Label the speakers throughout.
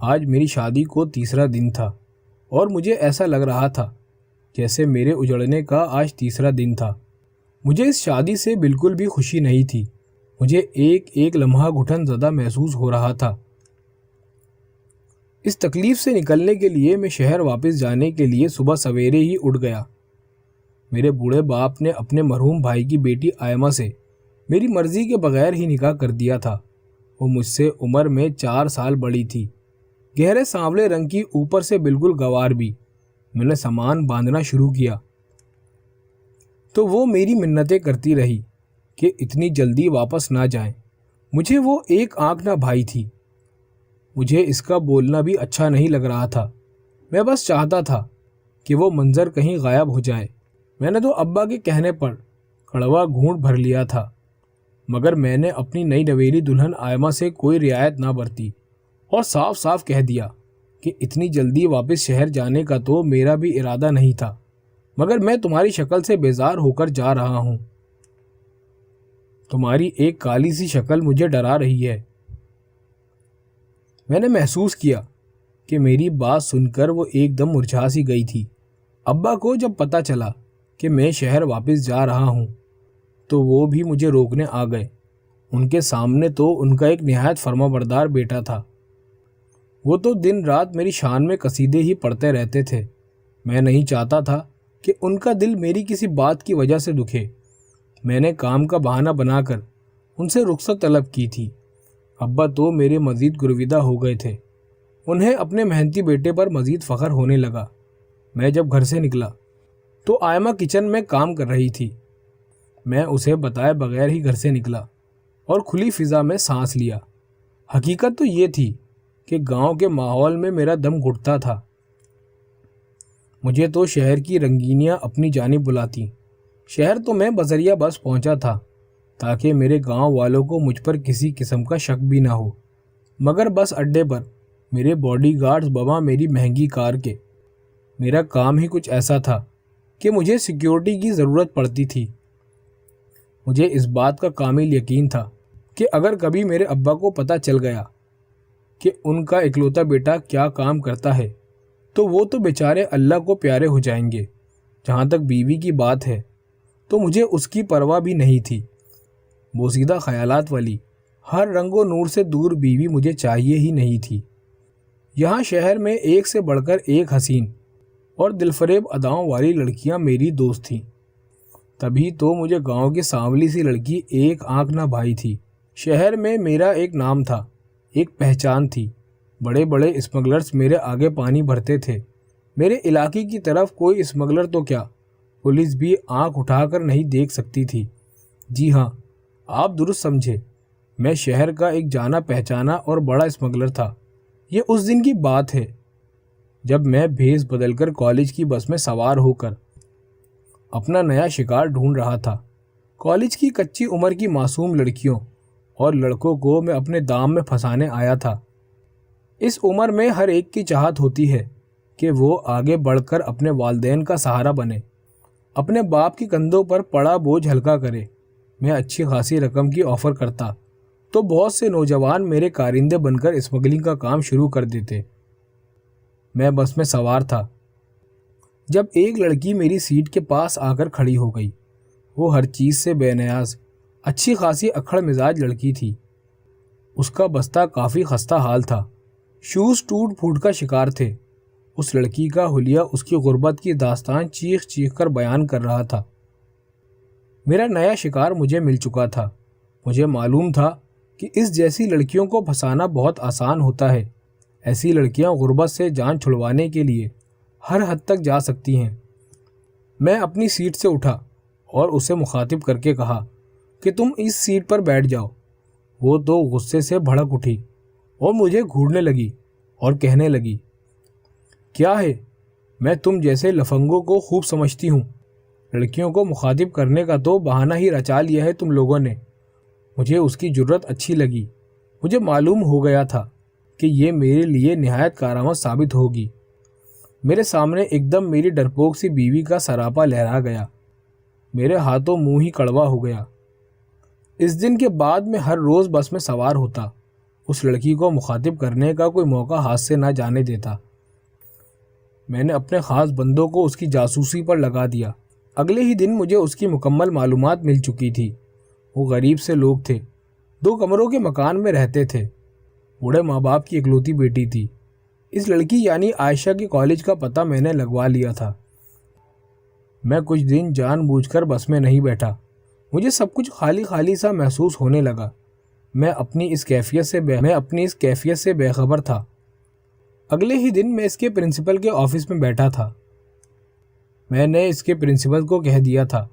Speaker 1: آج میری شادی کو تیسرا دن تھا اور مجھے ایسا لگ رہا تھا جیسے میرے اجڑنے کا آج تیسرا دن تھا۔ مجھے اس شادی سے بالکل بھی خوشی نہیں تھی۔ مجھے ایک ایک لمحہ گھٹن زدہ محسوس ہو رہا تھا۔ اس تکلیف سے نکلنے کے لیے میں شہر واپس جانے کے لیے صبح سویرے ہی اٹھ گیا۔ میرے بوڑھے باپ نے اپنے مرحوم بھائی کی بیٹی آئمہ سے میری مرضی کے بغیر ہی نکاح کر دیا تھا۔ وہ مجھ سے عمر میں 4 سال بڑی تھی، گہرے سانولے رنگ کی، اوپر سے بالکل گوار بھی۔ میں نے سامان باندھنا شروع کیا تو وہ میری منتیں کرتی رہی کہ اتنی جلدی واپس نہ جائیں۔ مجھے وہ ایک آنکھ نہ بھائی تھی۔ مجھے اس کا بولنا بھی اچھا نہیں لگ رہا تھا۔ میں بس چاہتا تھا کہ وہ منظر کہیں غائب ہو جائے۔ میں نے تو ابا کے کہنے پر کڑوا گھونٹ بھر لیا تھا، مگر میں نے اپنی نئی نویلی دلہن آئمہ سے کوئی رعایت نہ برتی اور صاف صاف کہہ دیا کہ اتنی جلدی واپس شہر جانے کا تو میرا بھی ارادہ نہیں تھا، مگر میں تمہاری شکل سے بیزار ہو کر جا رہا ہوں۔ تمہاری ایک کالی سی شکل مجھے ڈرا رہی ہے۔ میں نے محسوس کیا کہ میری بات سن کر وہ ایک دم مرجھا سی گئی تھی۔ ابا کو جب پتہ چلا کہ میں شہر واپس جا رہا ہوں تو وہ بھی مجھے روکنے آ گئے۔ ان کے سامنے تو ان کا ایک نہایت فرما بردار بیٹا تھا۔ وہ تو دن رات میری شان میں قصیدے ہی پڑھتے رہتے تھے۔ میں نہیں چاہتا تھا کہ ان کا دل میری کسی بات کی وجہ سے دکھے۔ میں نے کام کا بہانہ بنا کر ان سے رخصت طلب کی تھی۔ ابا تو میرے مزید گرویدہ ہو گئے تھے۔ انہیں اپنے محنتی بیٹے پر مزید فخر ہونے لگا۔ میں جب گھر سے نکلا تو آئمہ کچن میں کام کر رہی تھی۔ میں اسے بتائے بغیر ہی گھر سے نکلا اور کھلی فضا میں سانس لیا۔ حقیقت تو یہ تھی کہ گاؤں کے ماحول میں میرا دم گھٹتا تھا۔ مجھے تو شہر کی رنگینیاں اپنی جانب بلاتیں۔ شہر تو میں بذریعہ بس پہنچا تھا تاکہ میرے گاؤں والوں کو مجھ پر کسی قسم کا شک بھی نہ ہو، مگر بس اڈے پر میرے باڈی گارڈز بواں میری مہنگی کار کے۔ میرا کام ہی کچھ ایسا تھا کہ مجھے سیکیورٹی کی ضرورت پڑتی تھی۔ مجھے اس بات کا کامل یقین تھا کہ اگر کبھی میرے ابا کو پتہ چل گیا کہ ان کا اکلوتا بیٹا کیا کام کرتا ہے تو وہ تو بیچارے اللہ کو پیارے ہو جائیں گے۔ جہاں تک بیوی کی بات ہے تو مجھے اس کی پرواہ بھی نہیں تھی۔ بوسیدہ خیالات والی، ہر رنگ و نور سے دور بیوی مجھے چاہیے ہی نہیں تھی۔ یہاں شہر میں ایک سے بڑھ کر ایک حسین اور دلفریب اداؤں والی لڑکیاں میری دوست تھیں، تبھی تو مجھے گاؤں کی سانولی سی لڑکی ایک آنکھ نہ بھائی تھی۔ شہر میں میرا ایک نام تھا، ایک پہچان تھی۔ بڑے بڑے اسمگلرز میرے آگے پانی بھرتے تھے۔ میرے علاقے کی طرف کوئی اسمگلر تو کیا، پولیس بھی آنکھ اٹھا کر نہیں دیکھ سکتی تھی۔ جی ہاں، آپ درست سمجھے، میں شہر کا ایک جانا پہچانا اور بڑا اسمگلر تھا۔ یہ اس دن کی بات ہے جب میں بھیس بدل کر کالج کی بس میں سوار ہو کر اپنا نیا شکار ڈھونڈ رہا تھا۔ کالج کی کچی عمر کی معصوم لڑکیوں اور لڑکوں کو میں اپنے دام میں پھنسانے آیا تھا۔ اس عمر میں ہر ایک کی چاہت ہوتی ہے کہ وہ آگے بڑھ کر اپنے والدین کا سہارا بنے، اپنے باپ کے کندھوں پر پڑا بوجھ ہلکا کرے۔ میں اچھی خاصی رقم کی آفر کرتا تو بہت سے نوجوان میرے کارندے بن کر اسمگلنگ کا کام شروع کر دیتے۔ میں بس میں سوار تھا جب ایک لڑکی میری سیٹ کے پاس آ کر کھڑی ہو گئی۔ وہ ہر چیز سے بے نیاز، اچھی خاصی اکھڑ مزاج لڑکی تھی۔ اس کا بستہ کافی خستہ حال تھا، شوز ٹوٹ پھوٹ کا شکار تھے۔ اس لڑکی کا حلیہ اس کی غربت کی داستان چیخ چیخ کر بیان کر رہا تھا۔ میرا نیا شکار مجھے مل چکا تھا۔ مجھے معلوم تھا کہ اس جیسی لڑکیوں کو پھنسانا بہت آسان ہوتا ہے۔ ایسی لڑکیاں غربت سے جان چھڑوانے کے لیے ہر حد تک جا سکتی ہیں۔ میں اپنی سیٹ سے اٹھا اور اسے مخاطب کر کے کہا کہ تم اس سیٹ پر بیٹھ جاؤ۔ وہ تو غصے سے بھڑک اٹھی اور مجھے گھورنے لگی اور کہنے لگی، کیا ہے، میں تم جیسے لفنگوں کو خوب سمجھتی ہوں۔ لڑکیوں کو مخاطب کرنے کا تو بہانہ ہی رچا لیا ہے تم لوگوں نے۔ مجھے اس کی جرأت اچھی لگی۔ مجھے معلوم ہو گیا تھا کہ یہ میرے لیے نہایت کارآمد ثابت ہوگی۔ میرے سامنے ایک دم میری ڈرپوک سی بیوی کا سراپا لہرا گیا۔ میرے ہاتھوں منہ ہی کڑوا ہو گیا۔ اس دن کے بعد میں ہر روز بس میں سوار ہوتا، اس لڑکی کو مخاطب کرنے کا کوئی موقع ہاتھ سے نہ جانے دیتا۔ میں نے اپنے خاص بندوں کو اس کی جاسوسی پر لگا دیا۔ اگلے ہی دن مجھے اس کی مکمل معلومات مل چکی تھی۔ وہ غریب سے لوگ تھے، 2 کمروں کے مکان میں رہتے تھے، بوڑھے ماں باپ کی اکلوتی بیٹی تھی۔ اس لڑکی یعنی عائشہ کے کالج کا پتہ میں نے لگوا لیا تھا۔ میں کچھ دن جان بوجھ کر بس میں نہیں بیٹھا۔ مجھے سب کچھ خالی خالی سا محسوس ہونے لگا۔ میں اپنی اس کیفیت سے بے خبر تھا۔ اگلے ہی دن میں اس کے پرنسپل کے آفس میں بیٹھا تھا۔ میں نے اس کے پرنسپل کو کہہ دیا تھا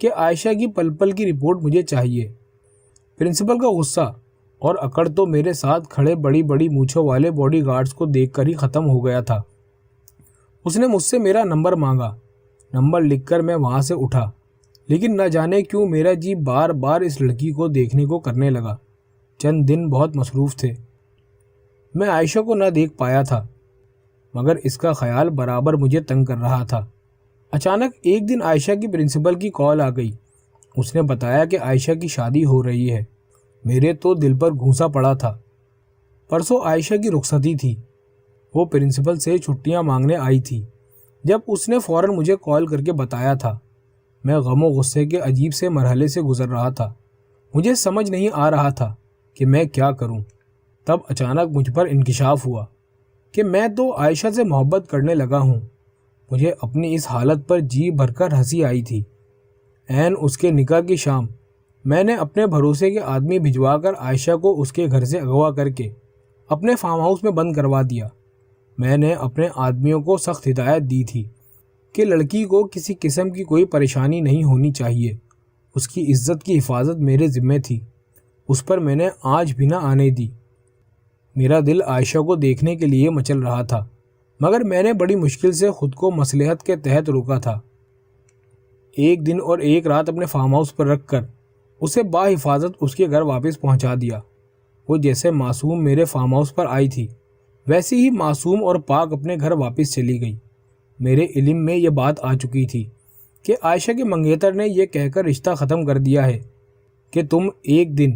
Speaker 1: کہ عائشہ کی پل پل کی رپورٹ مجھے چاہیے۔ پرنسپل کا غصہ اور اکڑ تو میرے ساتھ کھڑے بڑی بڑی مونچھوں والے باڈی گارڈز کو دیکھ کر ہی ختم ہو گیا تھا۔ اس نے مجھ سے میرا نمبر مانگا۔ نمبر لکھ کر میں وہاں سے اٹھا، لیکن نہ جانے کیوں میرا جی بار بار اس لڑکی کو دیکھنے کو کرنے لگا۔ چند دن بہت مصروف تھے، میں عائشہ کو نہ دیکھ پایا تھا، مگر اس کا خیال برابر مجھے تنگ کر رہا تھا۔ اچانک ایک دن عائشہ کی پرنسپل کی کال آ گئی۔ اس نے بتایا کہ عائشہ کی شادی ہو رہی ہے۔ میرے تو دل پر گھونسا پڑا تھا۔ پرسوں عائشہ کی رخصتی تھی۔ وہ پرنسپل سے چھٹیاں مانگنے آئی تھی۔ جب اس نے فوراً مجھے کال کر کے بتایا تھا، میں غم و غصے کے عجیب سے مرحلے سے گزر رہا تھا۔ مجھے سمجھ نہیں آ رہا تھا کہ میں کیا کروں۔ تب اچانک مجھ پر انکشاف ہوا کہ میں تو عائشہ سے محبت کرنے لگا ہوں۔ مجھے اپنی اس حالت پر جی بھر کر ہنسی آئی تھی۔ عین اس کے نکاح کی شام میں نے اپنے بھروسے کے آدمی بھجوا کر عائشہ کو اس کے گھر سے اغوا کر کے اپنے فارم ہاؤس میں بند کروا دیا۔ میں نے اپنے آدمیوں کو سخت ہدایت دی تھی کہ لڑکی کو کسی قسم کی کوئی پریشانی نہیں ہونی چاہیے۔ اس کی عزت کی حفاظت میرے ذمہ تھی۔ اس پر میں نے آنچ بھی نہ آنے دی۔ میرا دل عائشہ کو دیکھنے کے لیے مچل رہا تھا، مگر میں نے بڑی مشکل سے خود کو مصلحت کے تحت روکا تھا۔ ایک دن اور ایک رات اپنے فارم ہاؤس پر رکھ کر اسے باحفاظت اس کے گھر واپس پہنچا دیا۔ وہ جیسے معصوم میرے فارم ہاؤس پر آئی تھی، ویسے ہی معصوم اور پاک اپنے گھر واپس چلی گئی۔ میرے علم میں یہ بات آ چکی تھی کہ عائشہ کے منگیتر نے یہ کہہ کر رشتہ ختم کر دیا ہے کہ تم ایک دن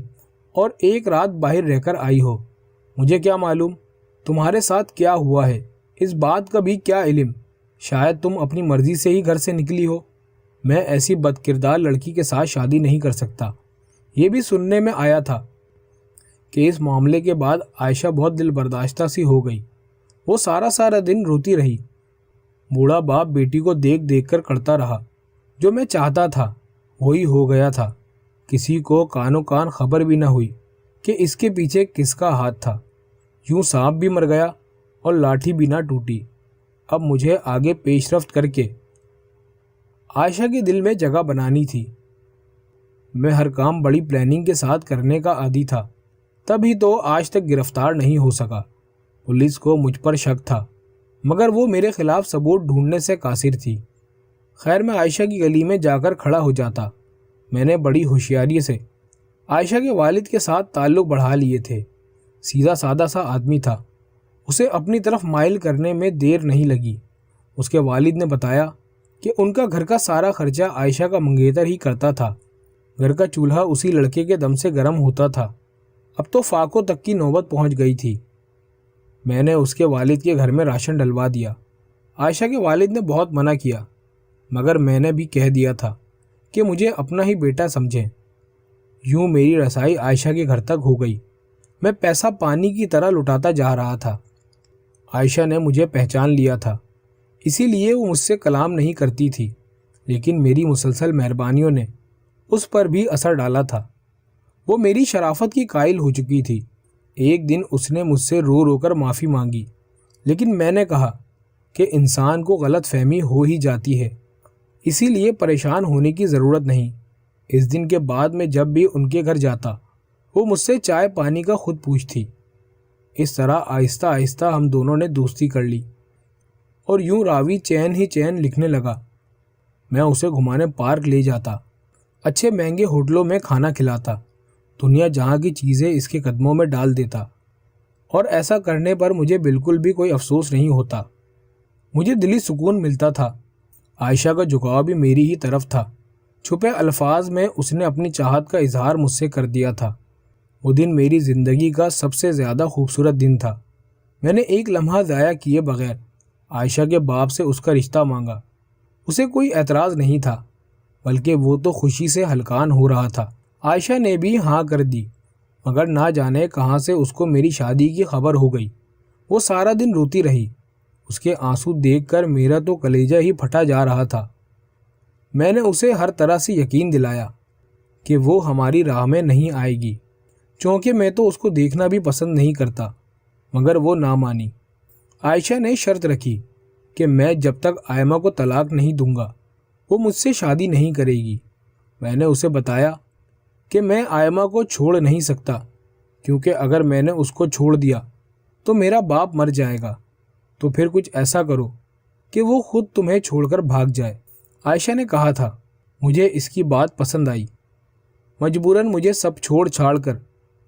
Speaker 1: اور ایک رات باہر رہ کر آئی ہو۔ مجھے کیا معلوم تمہارے ساتھ کیا ہوا ہے، اس بات کا بھی کیا علم، شاید تم اپنی مرضی سے ہی گھر سے نکلی ہو۔ میں ایسی بد کردار لڑکی کے ساتھ شادی نہیں کر سکتا۔ یہ بھی سننے میں آیا تھا کہ اس معاملے کے بعد عائشہ بہت دل برداشتہ سی ہو گئی۔ وہ سارا دن روتی رہی۔ بوڑھا باپ بیٹی کو دیکھ دیکھ کر کرتا رہا۔ جو میں چاہتا تھا وہی ہو گیا تھا۔ کسی کو کانوں کان خبر بھی نہ ہوئی کہ اس کے پیچھے کس کا ہاتھ تھا۔ یوں سانپ بھی مر گیا اور لاٹھی بھی نہ ٹوٹی۔ اب مجھے آگے پیش رفت کر کے عائشہ کے دل میں جگہ بنانی تھی۔ میں ہر کام بڑی پلاننگ کے ساتھ کرنے کا عادی تھا، تب ہی تو آج تک گرفتار نہیں ہو سکا۔ پولیس کو مجھ پر شک تھا، مگر وہ میرے خلاف ثبوت ڈھونڈنے سے قاصر تھی۔ خیر میں عائشہ کی گلی میں جا کر کھڑا ہو جاتا۔ میں نے بڑی ہوشیاری سے عائشہ کے والد کے ساتھ تعلق بڑھا لیے تھے۔ سیدھا سادہ سا آدمی تھا، اسے اپنی طرف مائل کرنے میں دیر نہیں لگی۔ اس کے والد نے بتایا کہ ان کا گھر کا سارا خرچہ عائشہ کا منگیتر ہی کرتا تھا۔ گھر کا چولہا اسی لڑکے کے دم سے گرم ہوتا تھا۔ اب تو فاقوں تک کی نوبت پہنچ گئی تھی۔ میں نے اس کے والد کے گھر میں راشن ڈلوا دیا۔ عائشہ کے والد نے بہت منع کیا، مگر میں نے بھی کہہ دیا تھا کہ مجھے اپنا ہی بیٹا سمجھیں۔ یوں میری رسائی عائشہ کے گھر تک ہو گئی۔ میں پیسہ پانی کی طرح لٹاتا جا رہا تھا۔ عائشہ نے مجھے پہچان لیا تھا، اسی لیے وہ مجھ سے کلام نہیں کرتی تھی، لیکن میری مسلسل مہربانیوں نے اس پر بھی اثر ڈالا تھا۔ وہ میری شرافت کی قائل ہو چکی تھی۔ ایک دن اس نے مجھ سے رو رو کر معافی مانگی، لیکن میں نے کہا کہ انسان کو غلط فہمی ہو ہی جاتی ہے، اسی لیے پریشان ہونے کی ضرورت نہیں۔ اس دن کے بعد میں جب بھی ان کے گھر جاتا، وہ مجھ سے چائے پانی کا خود پوچھتی۔ اس طرح آہستہ آہستہ ہم دونوں نے دوستی کر لی، اور یوں راوی چین ہی چین لکھنے لگا۔ میں اسے گھمانے پارک لے جاتا، اچھے مہنگے ہوٹلوں میں کھانا کھلاتا، دنیا جہاں کی چیزیں اس کے قدموں میں ڈال دیتا، اور ایسا کرنے پر مجھے بالکل بھی کوئی افسوس نہیں ہوتا۔ مجھے دلی سکون ملتا تھا۔ عائشہ کا جھکاؤ بھی میری ہی طرف تھا۔ چھپے الفاظ میں اس نے اپنی چاہت کا اظہار مجھ سے کر دیا تھا۔ وہ دن میری زندگی کا سب سے زیادہ خوبصورت دن تھا۔ میں نے ایک لمحہ ضائع کیے بغیر عائشہ کے باپ سے اس کا رشتہ مانگا۔ اسے کوئی اعتراض نہیں تھا، بلکہ وہ تو خوشی سے ہلکان ہو رہا تھا۔ عائشہ نے بھی ہاں کر دی، مگر نہ جانے کہاں سے اس کو میری شادی کی خبر ہو گئی۔ وہ سارا دن روتی رہی۔ اس کے آنسو دیکھ کر میرا تو کلیجہ ہی پھٹا جا رہا تھا۔ میں نے اسے ہر طرح سے یقین دلایا کہ وہ ہماری راہ میں نہیں آئے گی، چونکہ میں تو اس کو دیکھنا بھی پسند نہیں کرتا، مگر وہ نہ مانی۔ عائشہ نے شرط رکھی کہ میں جب تک آئمہ کو طلاق نہیں دوں گا وہ مجھ سے شادی نہیں کرے گی۔ میں نے اسے بتایا کہ میں آئمہ کو چھوڑ نہیں سکتا، کیونکہ اگر میں نے اس کو چھوڑ دیا تو میرا باپ مر جائے گا، تو پھر کچھ ایسا کرو کہ وہ خود تمہیں چھوڑ کر بھاگ جائے۔ عائشہ نے کہا تھا۔ مجھے اس کی بات پسند آئی۔ مجبوراً مجھے سب چھوڑ چھاڑ کر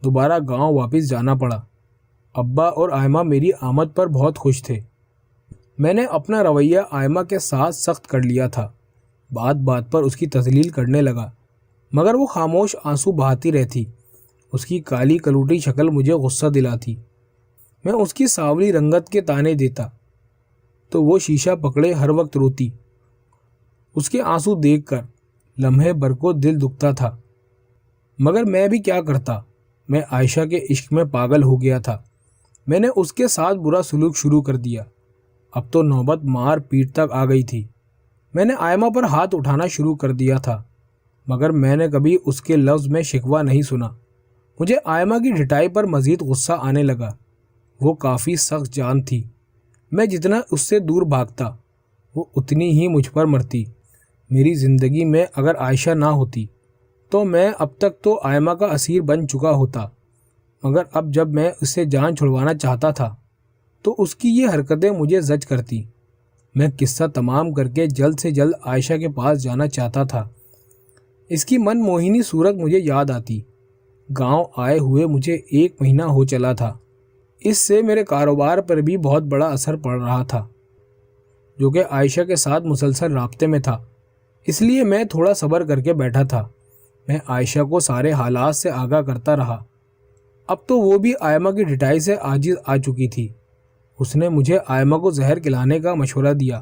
Speaker 1: دوبارہ گاؤں واپس جانا پڑا۔ ابا اور آئمہ میری آمد پر بہت خوش تھے۔ میں نے اپنا رویہ آئمہ کے ساتھ سخت کر لیا تھا، بات بات پر اس کی تذلیل کرنے لگا، مگر وہ خاموش آنسو بہاتی رہتی۔ اس کی کالی کلوٹی شکل مجھے غصہ دلاتی۔ میں اس کی سانولی رنگت کے تانے دیتا تو وہ شیشہ پکڑے ہر وقت روتی۔ اس کے آنسو دیکھ کر لمحے بھر کو دل دکھتا تھا، مگر میں بھی کیا کرتا۔ میں عائشہ کے عشق میں پاگل ہو گیا تھا۔ میں نے اس کے ساتھ برا سلوک شروع کر دیا۔ اب تو نوبت مار پیٹ تک آ گئی تھی۔ میں نے آئمہ پر ہاتھ اٹھانا شروع کر دیا تھا، مگر میں نے کبھی اس کے لفظ میں شکوہ نہیں سنا۔ مجھے آئمہ کی ڈھٹائی پر مزید غصہ آنے لگا۔ وہ کافی سخت جان تھی۔ میں جتنا اس سے دور بھاگتا وہ اتنی ہی مجھ پر مرتی۔ میری زندگی میں اگر عائشہ نہ ہوتی تو میں اب تک تو آئمہ کا اسیر بن چکا ہوتا، مگر اب جب میں اس سے جان چھڑوانا چاہتا تھا تو اس کی یہ حرکتیں مجھے زج کرتی۔ میں قصہ تمام کر کے جلد سے جلد عائشہ کے پاس جانا چاہتا تھا۔ اس کی من موہنی صورت مجھے یاد آتی۔ گاؤں آئے ہوئے مجھے 1 مہینہ ہو چلا تھا۔ اس سے میرے کاروبار پر بھی بہت بڑا اثر پڑ رہا تھا، جو کہ عائشہ کے ساتھ مسلسل رابطے میں تھا، اس لیے میں تھوڑا صبر کر کے بیٹھا تھا۔ میں عائشہ کو سارے حالات سے آگاہ کرتا رہا۔ اب تو وہ بھی آئمہ کی ڈھٹائی سے عاجز آ چکی تھی۔ اس نے مجھے آئمہ کو زہر کھلانے کا مشورہ دیا۔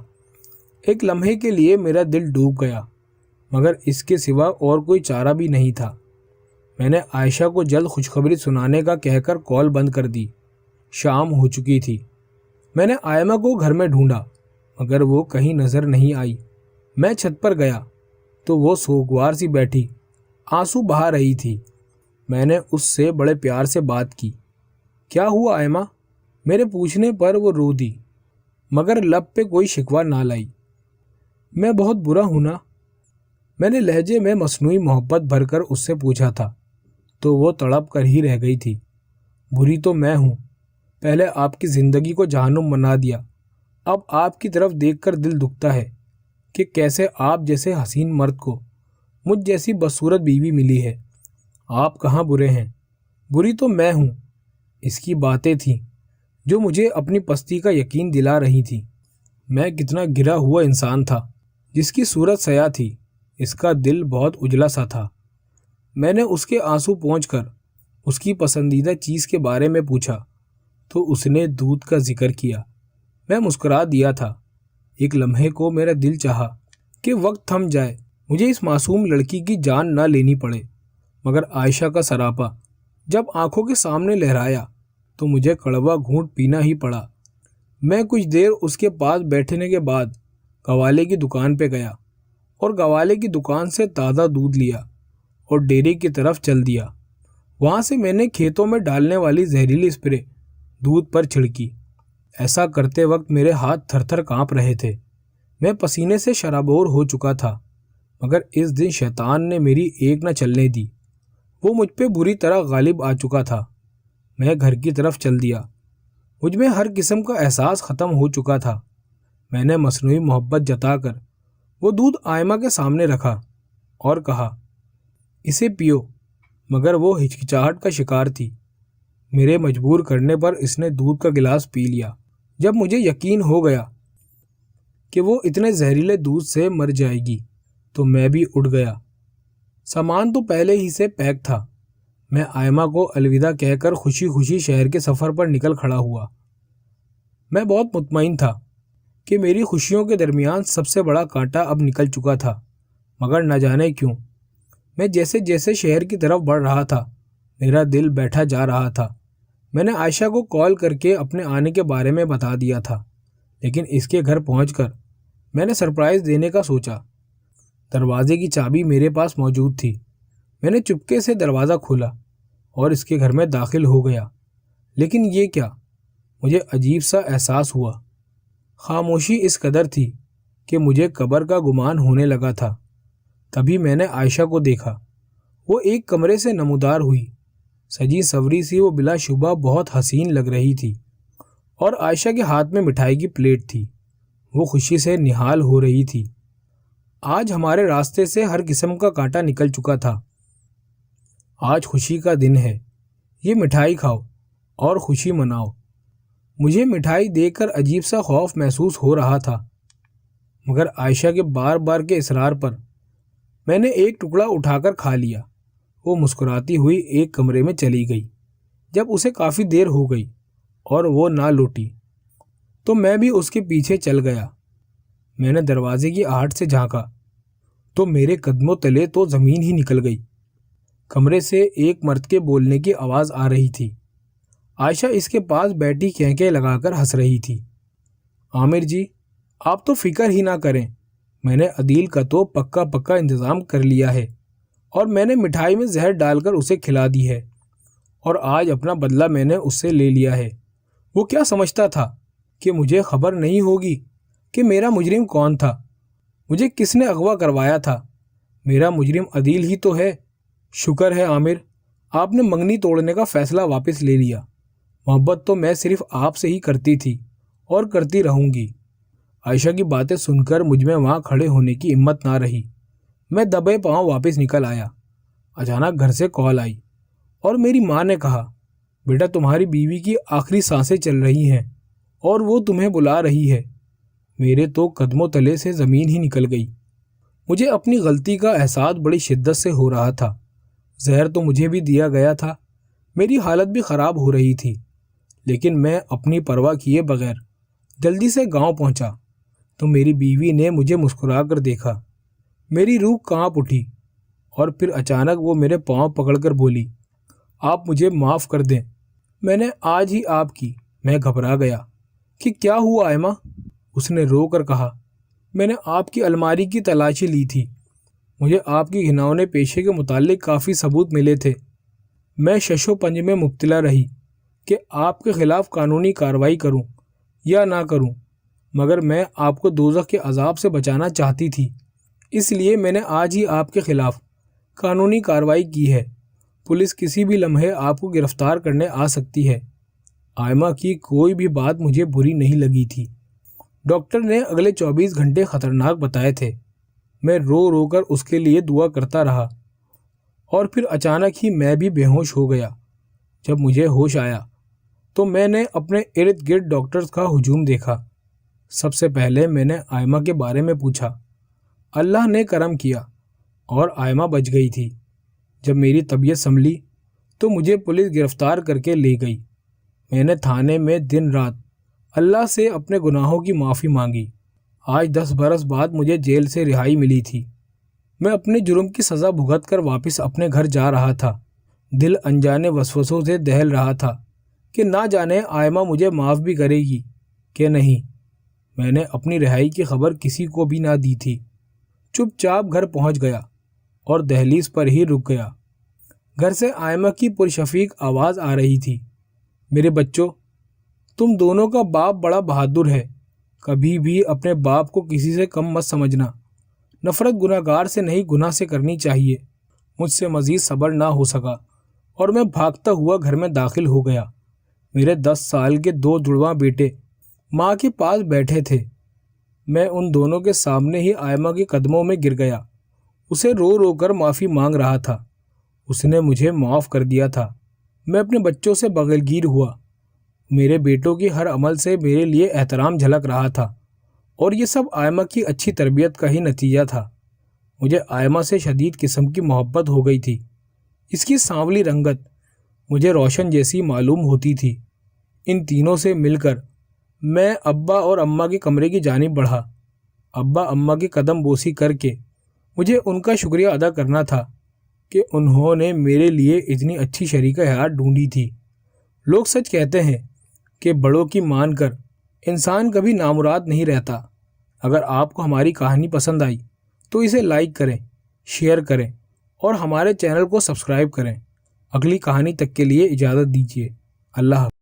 Speaker 1: ایک لمحے کے لیے میرا دل ڈوب گیا، مگر اس کے سوا اور کوئی چارہ بھی نہیں تھا۔ میں نے عائشہ کو جلد خوشخبری سنانے کا کہہ کر کال بند کر دی۔ شام ہو چکی تھی۔ میں نے آئمہ کو گھر میں ڈھونڈا، مگر وہ کہیں نظر نہیں آئی۔ میں چھت پر گیا تو وہ سوگوار سی بیٹھی آنسو بہا رہی تھی۔ میں نے اس سے بڑے پیار سے بات کی۔ کیا ہوا آئمہ؟ میرے پوچھنے پر وہ رو دی، مگر لب پہ کوئی شکوہ نہ لائی۔ میں بہت برا ہوں نا؟ میں نے لہجے میں مصنوعی محبت بھر کر اس سے پوچھا تھا، تو وہ تڑپ کر ہی رہ گئی تھی۔ بری تو میں ہوں، پہلے آپ کی زندگی کو جہنم بنا دیا۔ اب آپ کی طرف دیکھ کر دل دکھتا ہے کہ کیسے آپ جیسے حسین مرد کو مجھ جیسی بدصورت بیوی ملی ہے۔ آپ کہاں برے ہیں، بری تو میں ہوں۔ اس کی باتیں تھیں جو مجھے اپنی پستی کا یقین دلا رہی تھی۔ میں کتنا گرا ہوا انسان تھا، جس کی صورت سیاہ تھی، اس کا دل بہت اجلا سا تھا۔ میں نے اس کے آنسو پونچھ کر اس کی پسندیدہ چیز کے بارے میں پوچھا تو اس نے دودھ کا ذکر کیا۔ میں مسکرا دیا تھا۔ ایک لمحے کو میرا دل چاہا کہ وقت تھم جائے، مجھے اس معصوم لڑکی کی جان نہ لینی پڑے، مگر عائشہ کا سراپا جب آنکھوں کے سامنے لہرایا تو مجھے کڑوا گھونٹ پینا ہی پڑا۔ میں کچھ دیر اس کے پاس بیٹھنے کے بعد گوالے کی دکان پہ گیا اور گوالے کی دکان سے تازہ دودھ لیا اور ڈیری کی طرف چل دیا۔ وہاں سے میں نے کھیتوں میں ڈالنے والی زہریلی اسپرے دودھ پر چھڑکی۔ ایسا کرتے وقت میرے ہاتھ تھر تھر کانپ رہے تھے۔ میں پسینے سے شرابور ہو چکا تھا، مگر اس دن شیطان نے میری ایک نہ چلنے دی۔ وہ مجھ پہ بری طرح غالب آ چکا تھا۔ میں گھر کی طرف چل دیا۔ مجھ میں ہر قسم کا احساس ختم ہو چکا تھا۔ میں نے مصنوعی محبت جتا کر وہ دودھ آئمہ کے سامنے رکھا اور کہا، اسے پیو، مگر وہ ہچکچاہٹ کا شکار تھی۔ میرے مجبور کرنے پر اس نے دودھ کا گلاس پی لیا۔ جب مجھے یقین ہو گیا کہ وہ اتنے زہریلے دودھ سے مر جائے گی تو میں بھی اٹھ گیا۔ سامان تو پہلے ہی سے پیک تھا۔ میں آئمہ کو الوداع کہہ کر خوشی خوشی شہر کے سفر پر نکل کھڑا ہوا۔ میں بہت مطمئن تھا کہ میری خوشیوں کے درمیان سب سے بڑا کانٹا اب نکل چکا تھا، مگر نہ جانے کیوں میں جیسے جیسے شہر کی طرف بڑھ رہا تھا میرا دل بیٹھا جا رہا تھا۔ میں نے عائشہ کو کال کر کے اپنے آنے کے بارے میں بتا دیا تھا، لیکن اس کے گھر پہنچ کر میں نے سرپرائز دینے کا سوچا۔ دروازے کی چابی میرے پاس موجود تھی۔ میں نے چپکے سے دروازہ کھولا اور اس کے گھر میں داخل ہو گیا، لیکن یہ کیا؟ مجھے عجیب سا احساس ہوا۔ خاموشی اس قدر تھی کہ مجھے قبر کا گمان ہونے لگا تھا۔ تبھی میں نے عائشہ کو دیکھا۔ وہ ایک کمرے سے نمودار ہوئی، سجی سوری سی وہ بلا شبہ بہت حسین لگ رہی تھی، اور عائشہ کے ہاتھ میں مٹھائی کی پلیٹ تھی۔ وہ خوشی سے نہال ہو رہی تھی۔ آج ہمارے راستے سے ہر قسم کا کانٹا نکل چکا تھا۔ آج خوشی کا دن ہے، یہ مٹھائی کھاؤ اور خوشی مناؤ۔ مجھے مٹھائی دیکھ کر عجیب سا خوف محسوس ہو رہا تھا، مگر عائشہ کے بار بار کے اصرار پر میں نے ایک ٹکڑا اٹھا کر کھا لیا۔ وہ مسکراتی ہوئی ایک کمرے میں چلی گئی۔ جب اسے کافی دیر ہو گئی اور وہ نہ لوٹی تو میں بھی اس کے پیچھے چل گیا۔ میں نے دروازے کی آہٹ سے جھانکا تو میرے قدموں تلے تو زمین ہی نکل گئی۔ کمرے سے ایک مرد کے بولنے کی آواز آ رہی تھی۔ عائشہ اس کے پاس بیٹھی کینکیں لگا کر ہنس رہی تھی۔ عامر جی، آپ تو فکر ہی نہ کریں، میں نے عدیل کا تو پکا انتظام کر لیا ہے، اور میں نے مٹھائی میں زہر ڈال کر اسے کھلا دی ہے، اور آج اپنا بدلہ میں نے اس سے لے لیا ہے۔ وہ کیا سمجھتا تھا کہ مجھے خبر نہیں ہوگی کہ میرا مجرم کون تھا؟ مجھے کس نے اغوا کروایا تھا؟ میرا مجرم عدیل ہی تو ہے۔ شکر ہے عامر، آپ نے منگنی توڑنے کا فیصلہ واپس لے لیا۔ محبت تو میں صرف آپ سے ہی کرتی تھی اور کرتی رہوں گی۔ عائشہ کی باتیں سن کر مجھ میں وہاں کھڑے ہونے کی ہمت نہ رہی۔ میں دبے پاؤں واپس نکل آیا۔ اچانک گھر سے کال آئی اور میری ماں نے کہا، بیٹا تمہاری بیوی کی آخری سانسیں چل رہی ہیں اور وہ تمہیں بلا رہی ہے۔ میرے تو قدموں تلے سے زمین ہی نکل گئی۔ مجھے اپنی غلطی کا احساس بڑی شدت سے ہو رہا تھا۔ زہر تو مجھے بھی دیا گیا تھا، میری حالت بھی خراب ہو رہی تھی، لیکن میں اپنی پرواہ کیے بغیر جلدی سے گاؤں پہنچا تو میری بیوی نے مجھے مسکرا کر دیکھا۔ میری روح کانپ اٹھی اور پھر اچانک وہ میرے پاؤں پکڑ کر بولی، آپ مجھے معاف کر دیں، میں نے آج ہی آپ کی۔ میں گھبرا گیا کہ کیا ہوا آئمہ؟ اس نے رو کر کہا، میں نے آپ کی الماری کی تلاشی لی تھی، مجھے آپ کی گھناؤنے پیشے کے متعلق کافی ثبوت ملے تھے۔ میں شش و پنج میں مبتلا رہی کہ آپ کے خلاف قانونی کارروائی کروں یا نہ کروں، مگر میں آپ کو دوزخ کے عذاب سے بچانا چاہتی تھی، اس لیے میں نے آج ہی آپ کے خلاف قانونی کارروائی کی ہے۔ پولیس کسی بھی لمحے آپ کو گرفتار کرنے آ سکتی ہے۔ آئمہ کی کوئی بھی بات مجھے بری نہیں لگی تھی۔ ڈاکٹر نے اگلے 24 گھنٹے خطرناک بتائے تھے۔ میں رو رو کر اس کے لیے دعا کرتا رہا، اور پھر اچانک ہی میں بھی بے ہوش ہو گیا۔ جب مجھے ہوش آیا تو میں نے اپنے ارد گرد ڈاکٹرز کا ہجوم دیکھا۔ سب سے پہلے میں نے آئمہ کے بارے میں پوچھا۔ اللہ نے کرم کیا اور آئمہ بچ گئی تھی۔ جب میری طبیعت سنبھلی تو مجھے پولیس گرفتار کر کے لے گئی۔ میں نے تھانے میں دن رات اللہ سے اپنے گناہوں کی معافی مانگی۔ آج 10 برس بعد مجھے جیل سے رہائی ملی تھی۔ میں اپنے جرم کی سزا بھگت کر واپس اپنے گھر جا رہا تھا۔ دل انجانے وسوسوں سے دہل رہا تھا کہ نہ جانے آئمہ مجھے معاف بھی کرے گی کہ نہیں۔ میں نے اپنی رہائی کی خبر کسی کو بھی نہ دی تھی۔ چپ چاپ گھر پہنچ گیا اور دہلیز پر ہی رک گیا۔ گھر سے آئمہ کی پرشفیق آواز آ رہی تھی، میرے بچوں، تم دونوں کا باپ بڑا بہادر ہے، کبھی بھی اپنے باپ کو کسی سے کم مت سمجھنا۔ نفرت گناہ گار سے نہیں، گناہ سے کرنی چاہیے۔ مجھ سے مزید صبر نہ ہو سکا اور میں بھاگتا ہوا گھر میں داخل ہو گیا۔ میرے 10 سال کے 2 جڑواں بیٹے ماں کے پاس بیٹھے تھے۔ میں ان دونوں کے سامنے ہی آئمہ کے قدموں میں گر گیا، اسے رو رو کر معافی مانگ رہا تھا۔ اس نے مجھے معاف کر دیا تھا۔ میں اپنے بچوں سے بغلگیر ہوا۔ میرے بیٹوں کی ہر عمل سے میرے لیے احترام جھلک رہا تھا، اور یہ سب آئمہ کی اچھی تربیت کا ہی نتیجہ تھا۔ مجھے آئمہ سے شدید قسم کی محبت ہو گئی تھی۔ اس کی سانولی رنگت مجھے روشن جیسی معلوم ہوتی تھی۔ ان تینوں سے مل کر میں ابا اور اماں کے کمرے کی جانب بڑھا۔ ابا اماں کی قدم بوسی کر کے مجھے ان کا شکریہ ادا کرنا تھا کہ انہوں نے میرے لیے اتنی اچھی شریکہ حیات ڈھونڈی تھی۔ لوگ سچ کہتے ہیں کہ بڑوں کی مان کر انسان کبھی نامراد نہیں رہتا۔ اگر آپ کو ہماری کہانی پسند آئی تو اسے لائک کریں، شیئر کریں اور ہمارے چینل کو سبسکرائب کریں۔ اگلی کہانی تک کے لیے اجازت دیجیے۔ اللہ حافظ۔